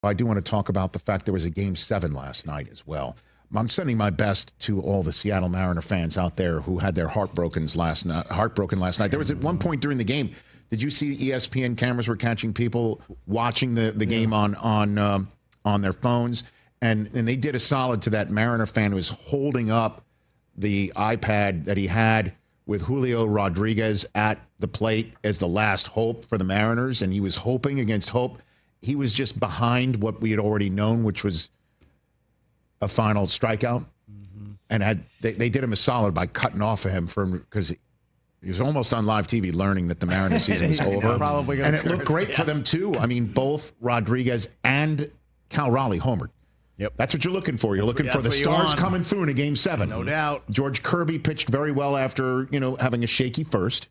I do want to talk about the fact there was a Game 7 last night as well. I'm sending my best to all the Seattle Mariner fans out there who had their heartbroken last night. There was at one point during the game, did you see ESPN cameras were catching people watching the game on their phones? And they did a solid to that Mariner fan who was holding up the iPad that he had with Julio Rodriguez at the plate as the last hope for the Mariners, and he was hoping against hope. He was just behind what we had already known, which was a final strikeout. Mm-hmm. And they did him a solid by cutting off of him because he was almost on live TV learning that the Mariners season was over. And it looked great for them, too. I mean, both Rodriguez and Cal Raleigh homered. Yep. That's what you're looking for. You're looking for the stars coming through in a Game 7. No doubt. George Kirby pitched very well after, having a shaky first.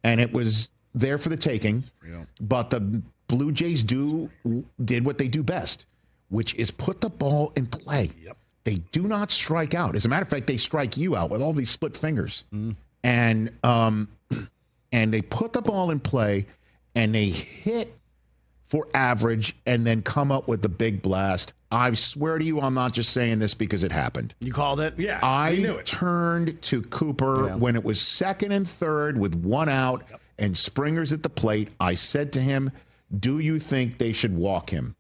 And it was there for the taking. Yeah. But the Blue Jays did what they do best, which is put the ball in play. Yep. They do not strike out. As a matter of fact, they strike you out with all these split fingers. Mm. And they put the ball in play, and they hit for average and then come up with the big blast. I swear to you, I'm not just saying this because it happened. You called it? Yeah, I turned to Cooper when it was second and third with one out and Springer's at the plate. I said to him, do you think they should walk him?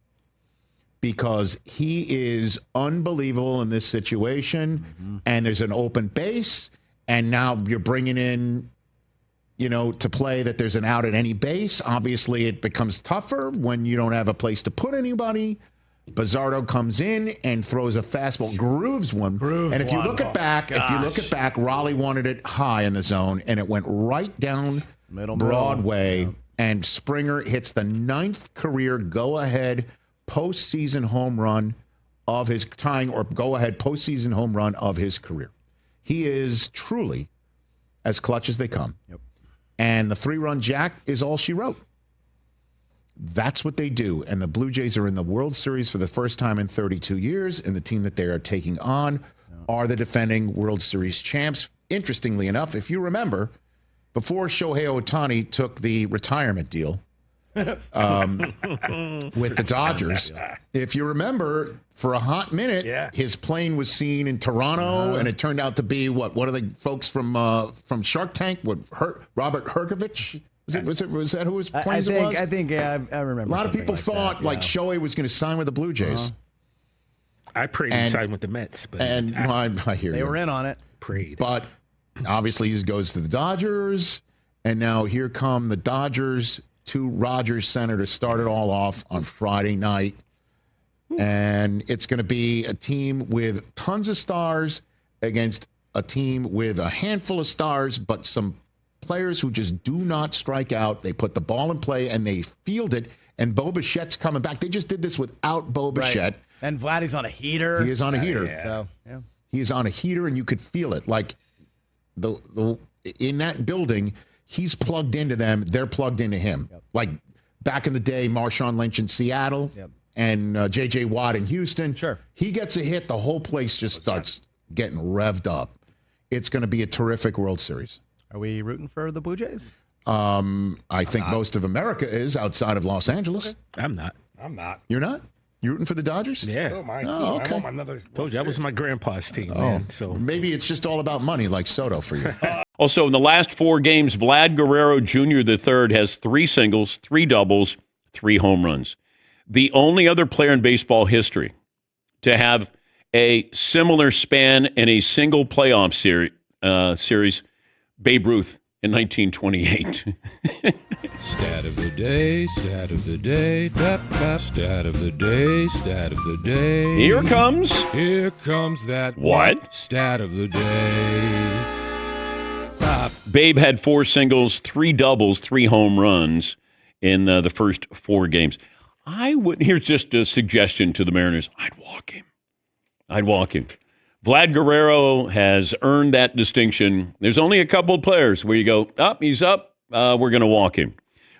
Because he is unbelievable in this situation, and there's an open base, and now you're bringing in, to play that there's an out at any base. Obviously, it becomes tougher when you don't have a place to put anybody. Bizzardo comes in and throws a fastball, grooves one. And if you look at back, Raleigh wanted it high in the zone, and it went right down Broadway. And Springer hits the 9th career go-ahead postseason home run of his postseason home run of his career. He is truly as clutch as they come. Yep. And the 3-run jack is all she wrote. That's what they do. And the Blue Jays are in the World Series for the first time in 32 years, and the team that they are taking on are the defending World Series champs. Interestingly enough, if you remember, before Shohei Ohtani took the retirement deal with the Dodgers, if you remember, for a hot minute, his plane was seen in Toronto, and it turned out to be one of the folks from Shark Tank, Robert Herjavec. Was that who his planes was? I think I remember. A lot of people thought Shohei was going to sign with the Blue Jays. I prayed he signed with the Mets, but I hear they were in on it. Prayed, but obviously he goes to the Dodgers, and now here come the Dodgers to Rogers Center to start it all off on Friday night, and it's going to be a team with tons of stars against a team with a handful of stars, but some players who just do not strike out. They put the ball in play and they field it. And Bo Bichette's coming back. They just did this without Bo Bichette. And Vladdy's on a heater. He is on a heater. Yeah. So he is on a heater, and you could feel it. Like the in that building, he's plugged into them. They're plugged into him. Yep. Like back in the day, Marshawn Lynch in Seattle and J.J. Watt in Houston. Sure. He gets a hit, the whole place just starts getting revved up. It's going to be a terrific World Series. Are we rooting for the Blue Jays? I think most of America is outside of Los Angeles. Okay. I'm not. You're not? You rooting for the Dodgers? Yeah. Oh, my team. Okay. I want told you, that was my grandpa's team, man. So maybe it's just all about money like Soto for you. Also, in the last 4 games, Vlad Guerrero Jr. III has 3 singles, 3 doubles, 3 home runs. The only other player in baseball history to have a similar span in a single playoff series, Babe Ruth in 1928. Stat of the day, stat of the day, stat of the day, stat of the day. Here comes that what? Stat of the day. Babe had 4 singles, 3 doubles, 3 home runs in the first 4 games. Here's just a suggestion to the Mariners. I'd walk him. Vlad Guerrero has earned that distinction. There's only a couple of players where you go, he's up, we're going to walk him.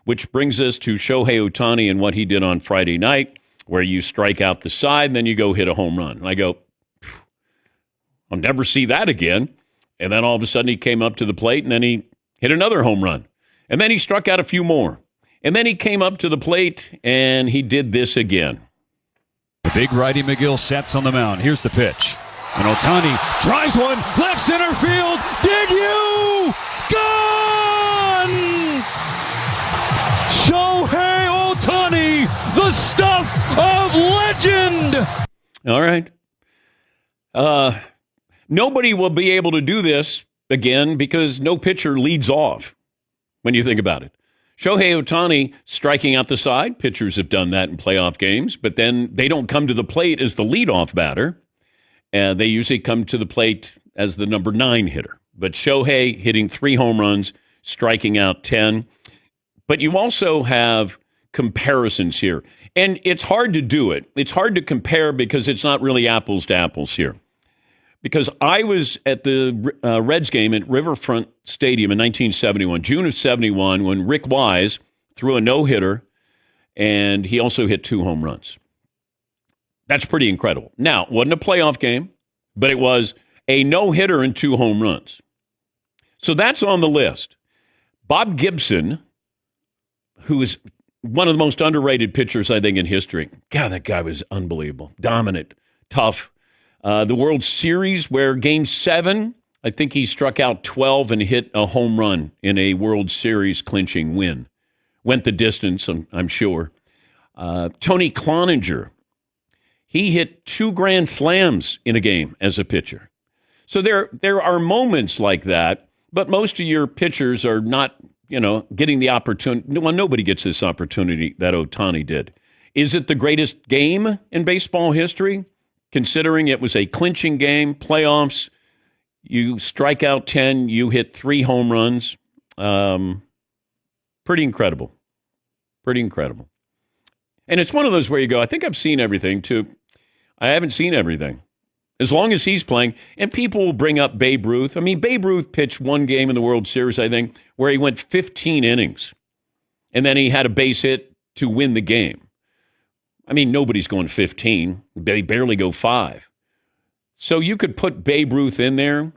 Which brings us to Shohei Ohtani and what he did on Friday night, where you strike out the side and then you go hit a home run. And I go, I'll never see that again. And then all of a sudden he came up to the plate and then he hit another home run. And then he struck out a few more. And then he came up to the plate and he did this again. The big righty McGill sets on the mound. Here's the pitch. And Ohtani drives one, left center field. Did you? Gone! Shohei Ohtani, the stuff of legend! All right. Nobody will be able to do this again because no pitcher leads off when you think about it. Shohei Ohtani striking out the side. Pitchers have done that in playoff games, but then they don't come to the plate as the leadoff batter. They usually come to the plate as the number 9 hitter. But Shohei hitting 3 home runs, striking out 10. But you also have comparisons here. And it's hard to do it. It's hard to compare because it's not really apples to apples here. Because I was at the Reds game at Riverfront Stadium in 1971, June of 71, when Rick Wise threw a no-hitter, and he also hit 2 home runs. That's pretty incredible. Now, it wasn't a playoff game, but it was a no-hitter and 2 home runs. So that's on the list. Bob Gibson, who is one of the most underrated pitchers, I think, in history. God, that guy was unbelievable. Dominant, tough. The World Series, where Game 7, I think he struck out 12 and hit a home run in a World Series clinching win. Went the distance, I'm sure. Tony Cloninger, he hit 2 grand slams in a game as a pitcher. So there are moments like that, but most of your pitchers are not, getting the opportunity. Well, nobody gets this opportunity that Ohtani did. Is it the greatest game in baseball history? Considering it was a clinching game, playoffs, you strike out 10, you hit 3 home runs. Pretty incredible. Pretty incredible. And it's one of those where you go, I think I've seen everything, too. I haven't seen everything. As long as he's playing, and people will bring up Babe Ruth. I mean, Babe Ruth pitched 1 game in the World Series, I think, where he went 15 innings. And then he had a base hit to win the game. I mean, nobody's going 15. They barely go 5. So you could put Babe Ruth in there.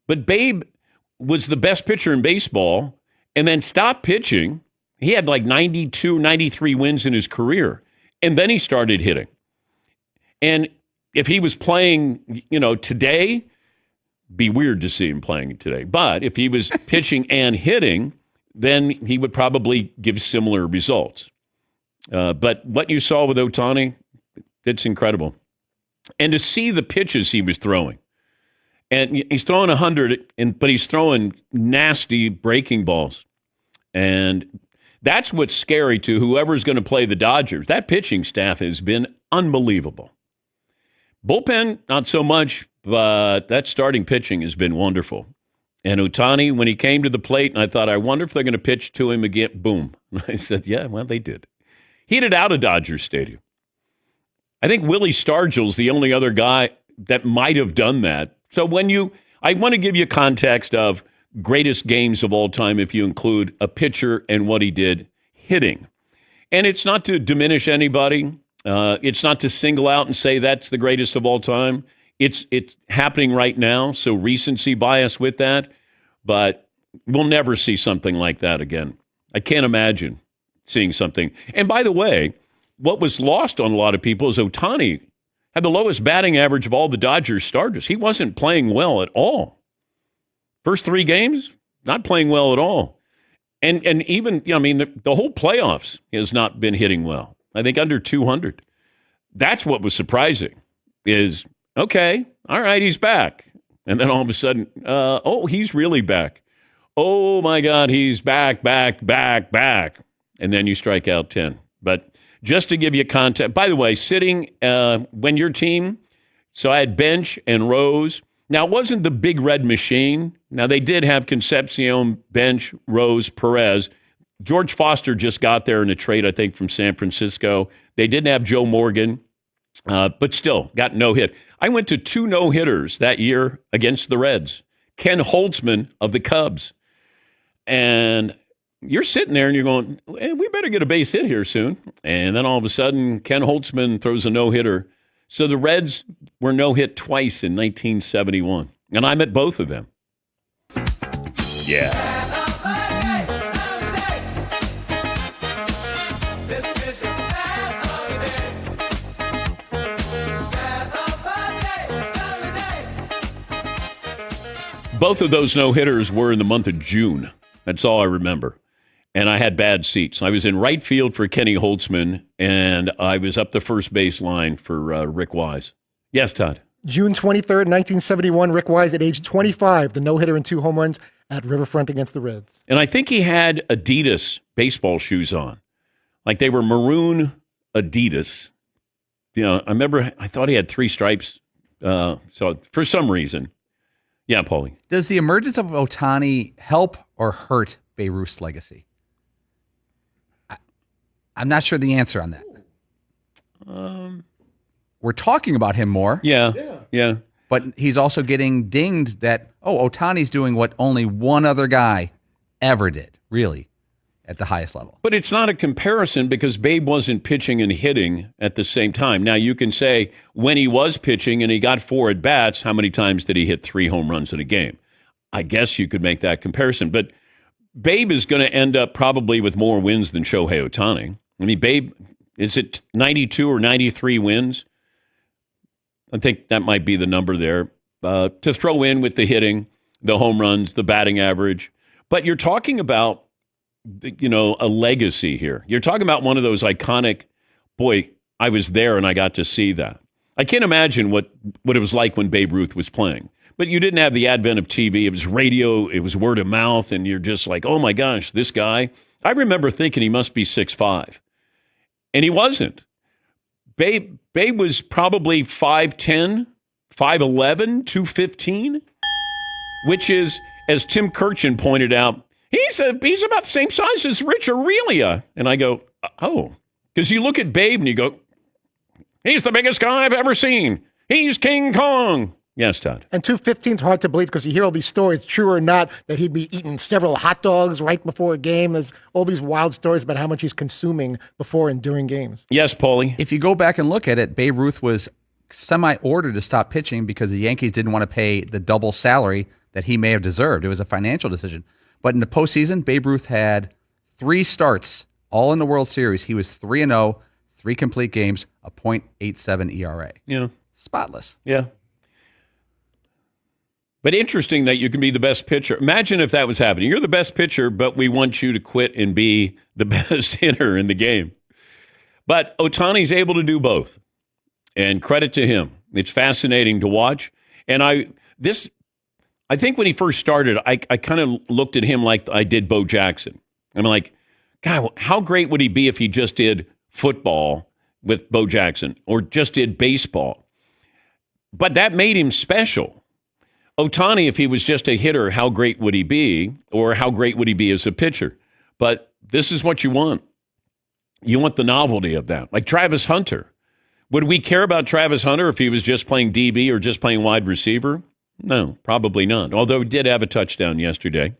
But Babe was the best pitcher in baseball and then stopped pitching. He had like 92, 93 wins in his career. And then he started hitting. And if he was playing, today, be weird to see him playing today. But if he was pitching and hitting, then he would probably give similar results. But what you saw with Ohtani, it's incredible. And to see the pitches he was throwing. And he's throwing 100, but he's throwing nasty breaking balls. And that's what's scary to whoever's going to play the Dodgers. That pitching staff has been unbelievable. Bullpen, not so much, but that starting pitching has been wonderful. And Ohtani, when he came to the plate, and I thought, I wonder if they're going to pitch to him again. Boom. I said, yeah, well, they did. He hit it out of Dodgers Stadium. I think Willie Stargell's the only other guy that might have done that. So I want to give you context of greatest games of all time if you include a pitcher and what he did hitting. And it's not to diminish anybody. It's not to single out and say that's the greatest of all time. It's happening right now, so recency bias with that. But we'll never see something like that again. I can't imagine seeing something. And by the way, what was lost on a lot of people is Ohtani had the lowest batting average of all the Dodgers starters. He wasn't playing well at all. First 3 games, not playing well at all. And even, the whole playoffs has not been hitting well. I think under 200. That's what was surprising is, okay, all right, he's back. And then all of a sudden, he's really back. Oh, my God, he's back. And then you strike out 10. But just to give you context, by the way, sitting when your team, so I had Bench and Rose. Now, it wasn't the big red machine. Now, they did have Concepcion, Bench, Rose, Perez. George Foster just got there in a trade, I think, from San Francisco. They didn't have Joe Morgan, but still got no hit. I went to 2 no-hitters that year against the Reds. Ken Holtzman of the Cubs. And you're sitting there and you're going, we better get a base hit here soon. And then all of a sudden, Ken Holtzman throws a no-hitter. So the Reds were no-hit twice in 1971. And I met both of them. Yeah. Both of those no-hitters were in the month of June. That's all I remember. And I had bad seats. I was in right field for Kenny Holtzman, and I was up the first base line for Rick Wise. Yes, Todd? June 23rd, 1971, Rick Wise at age 25, the no-hitter and 2 home runs at Riverfront against the Reds. And I think he had Adidas baseball shoes on. Like they were maroon Adidas. You know, I thought he had 3 stripes. So for some reason. Yeah, Paulie. Does the emergence of Ohtani help or hurt Babe Ruth's legacy? I'm not sure the answer on that. We're talking about him more. Yeah. But he's also getting dinged that, Ohtani's doing what only one other guy ever did, really, at the highest level. But it's not a comparison because Babe wasn't pitching and hitting at the same time. Now, you can say when he was pitching and he got 4 at-bats, how many times did he hit 3 home runs in a game? I guess you could make that comparison. But Babe is going to end up probably with more wins than Shohei Ohtani. I mean, Babe, is it 92 or 93 wins? I think that might be the number there. To throw in with the hitting, the home runs, the batting average. But you're talking about, a legacy here. You're talking about one of those iconic, boy, I was there and I got to see that. I can't imagine what it was like when Babe Ruth was playing. But you didn't have the advent of TV. It was radio. It was word of mouth. And you're just like, oh, my gosh, this guy. I remember thinking he must be 6'5". And he wasn't. Babe was probably 5'10", 5'11", 215, which is, as Tim Kirchin pointed out, he's about the same size as Rich Aurelia. And I go, oh. Because you look at Babe and you go, he's the biggest guy I've ever seen. He's King Kong. Yes, Todd. And 215 is hard to believe because you hear all these stories, true or not, that he'd be eating several hot dogs right before a game. There's all these wild stories about how much he's consuming before and during games. Yes, Paulie. If you go back and look at it, Babe Ruth was semi-ordered to stop pitching because the Yankees didn't want to pay the double salary that he may have deserved. It was a financial decision. But in the postseason, Babe Ruth had 3 starts, all in the World Series. He was 3-0, 3 complete games, a .87 ERA. Yeah. Spotless. Yeah. But interesting that you can be the best pitcher. Imagine if that was happening. You're the best pitcher, but we want you to quit and be the best hitter in the game. But Ohtani's able to do both. And credit to him. It's fascinating to watch. And I think when he first started, I kind of looked at him like I did Bo Jackson. I'm like, God, how great would he be if he just did football with Bo Jackson or just did baseball? But that made him special. Ohtani, if he was just a hitter, how great would he be? Or how great would he be as a pitcher? But this is what you want. You want the novelty of that. Like Travis Hunter. Would we care about Travis Hunter if he was just playing DB or just playing wide receiver? No, probably not. Although he did have a touchdown yesterday.